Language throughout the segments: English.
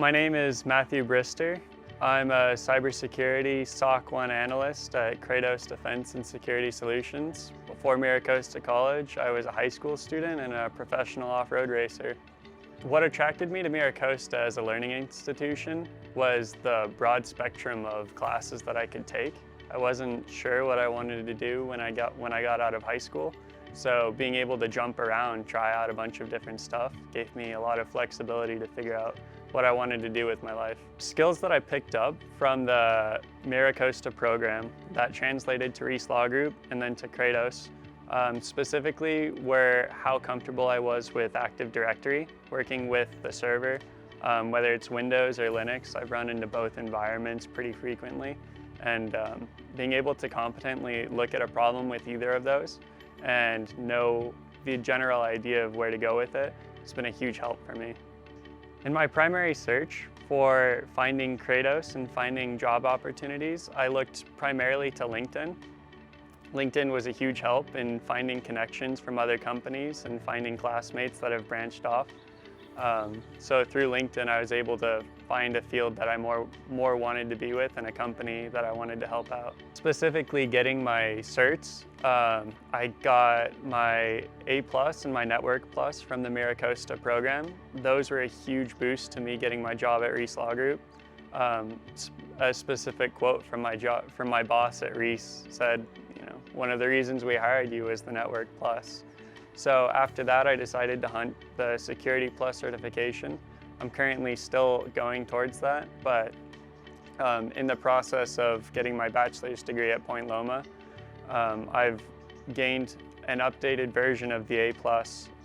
My name is Matthew Brister. I'm a cybersecurity SOC 1 analyst at Kratos Defense and Security Solutions. Before MiraCosta College, I was a high school student and a professional off-road racer. What attracted me to MiraCosta as a learning institution was the broad spectrum of classes that I could take. I wasn't sure what I wanted to do when I got out of high school, so being able to jump around, try out a bunch of different stuff, gave me a lot of flexibility to figure out what I wanted to do with my life. Skills that I picked up from the MiraCosta program that translated to Reese Law Group and then to Kratos, specifically were how comfortable I was with Active Directory, working with the server, whether it's Windows or Linux. I've run into both environments pretty frequently, and being able to competently look at a problem with either of those and know the general idea of where to go with it has been a huge help for me. In my primary search for finding Kratos and finding job opportunities, I looked primarily to LinkedIn. LinkedIn was a huge help in finding connections from other companies and finding classmates that have branched off. So through LinkedIn, I was able to find a field that I more wanted to be with and a company that I wanted to help out. Specifically getting my certs, I got my A+ and my Network Plus from the MiraCosta program. Those were a huge boost to me getting my job at Reese Law Group. A specific quote from my boss at Reese said, one of the reasons we hired you was the Network Plus. So after that, I decided to hunt the Security Plus certification. I'm currently still going towards that, but in the process of getting my bachelor's degree at Point Loma, I've gained an updated version of the A+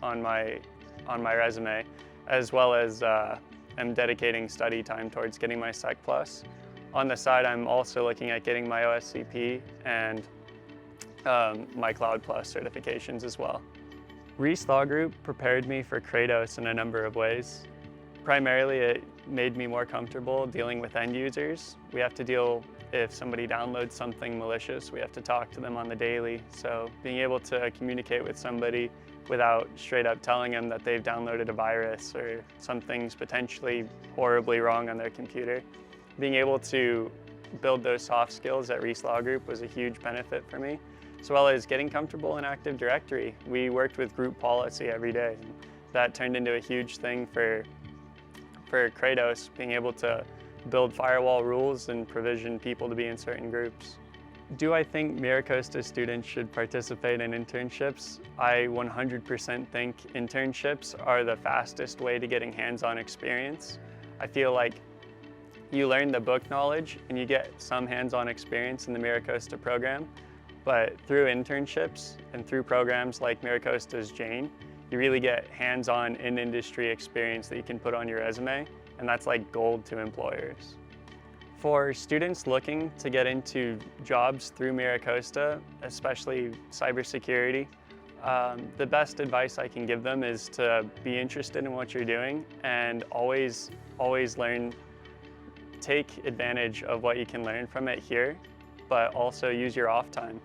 on my resume, as well as am dedicating study time towards getting my Sec Plus. On the side, I'm also looking at getting my OSCP and my Cloud Plus certifications as well. Reese Law Group prepared me for Kratos in a number of ways. Primarily, it made me more comfortable dealing with end users. We have to deal, if somebody downloads something malicious, we have to talk to them on the daily. So being able to communicate with somebody without straight up telling them that they've downloaded a virus or something's potentially horribly wrong on their computer, being able to build those soft skills at Reese Law Group was a huge benefit for me, as well as getting comfortable in Active Directory. We worked with group policy every day, and that turned into a huge thing for Kratos, being able to build firewall rules and provision people to be in certain groups. Do I think MiraCosta students should participate in internships? I 100% think internships are the fastest way to getting hands-on experience. I feel like you learn the book knowledge and you get some hands-on experience in the MiraCosta program, but through internships and through programs like MiraCosta's Jane, you really get hands-on in-industry experience that you can put on your resume, and that's like gold to employers. For students looking to get into jobs through MiraCosta, especially cybersecurity, the best advice I can give them is to be interested in what you're doing and always learn. Take advantage of what you can learn from it here, but also use your off time.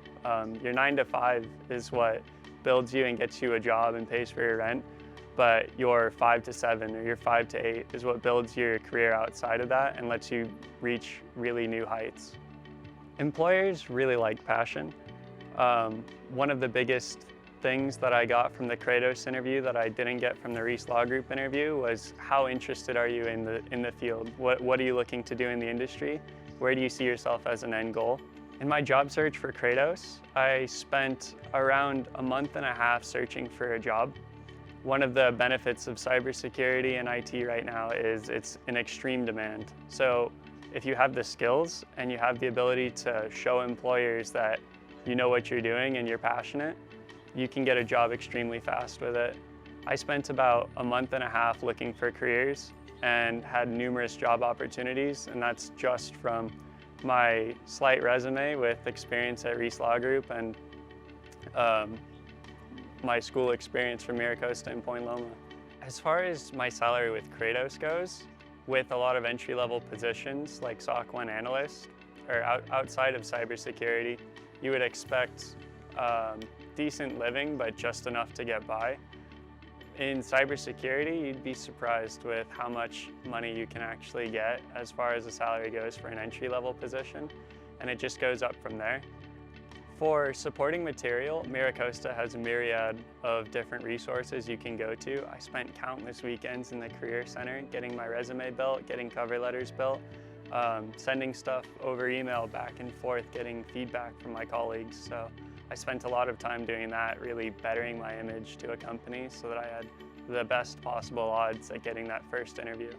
Your 9 to 5 is what builds you and gets you a job and pays for your rent, but your 5 to 7 or your 5 to 8 is what builds your career outside of that and lets you reach really new heights. Employers really like passion. One of the biggest things that I got from the Kratos interview that I didn't get from the Reese Law Group interview was how interested are you in the field? What are you looking to do in the industry? Where do you see yourself as an end goal? In my job search for Kratos, I spent around a month and a half searching for a job. One of the benefits of cybersecurity and IT right now is it's in extreme demand. So if you have the skills and you have the ability to show employers that you know what you're doing and you're passionate, you can get a job extremely fast with it. I spent about a month and a half looking for careers and had numerous job opportunities, and that's just from my slight resume with experience at Reese Law Group and my school experience from MiraCosta and Point Loma. As far as my salary with Kratos goes, with a lot of entry-level positions like SOC 1 analyst or outside of cybersecurity, you would expect decent living, but just enough to get by. In cybersecurity, you'd be surprised with how much money you can actually get as far as the salary goes for an entry-level position, and it just goes up from there. For supporting material, MiraCosta has a myriad of different resources you can go to. I spent countless weekends in the Career Center getting my resume built, getting cover letters built, sending stuff over email back and forth, getting feedback from my colleagues. So I spent a lot of time doing that, really bettering my image to a company so that I had the best possible odds at getting that first interview.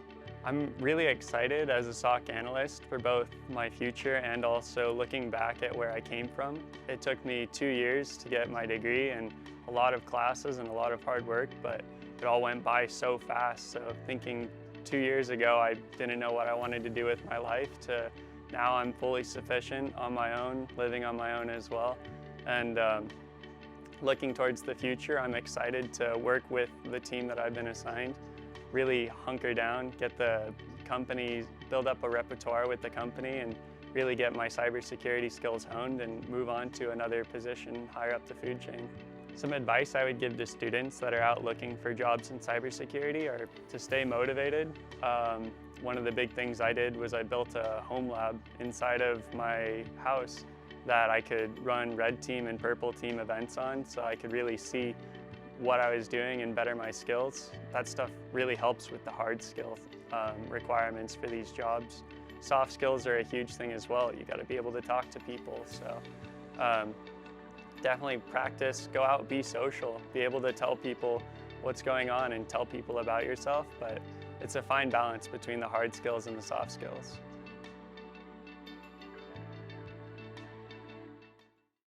I'm really excited as a SOC analyst for both my future and also looking back at where I came from. It took me 2 years to get my degree and a lot of classes and a lot of hard work, but it all went by so fast. So thinking 2 years ago I didn't know what I wanted to do with my life to now I'm fully sufficient on my own, living on my own as well. And looking towards the future, I'm excited to work with the team that I've been assigned, really hunker down, get the company, build up a repertoire with the company and really get my cybersecurity skills honed and move on to another position higher up the food chain. Some advice I would give to students that are out looking for jobs in cybersecurity are to stay motivated. One of the big things I did was I built a home lab inside of my house that I could run red team and purple team events on, so I could really see what I was doing and better my skills. That stuff really helps with the hard skill requirements for these jobs. Soft skills are a huge thing as well. You got to be able to talk to people. So definitely practice, go out, be social, be able to tell people what's going on and tell people about yourself. But it's a fine balance between the hard skills and the soft skills.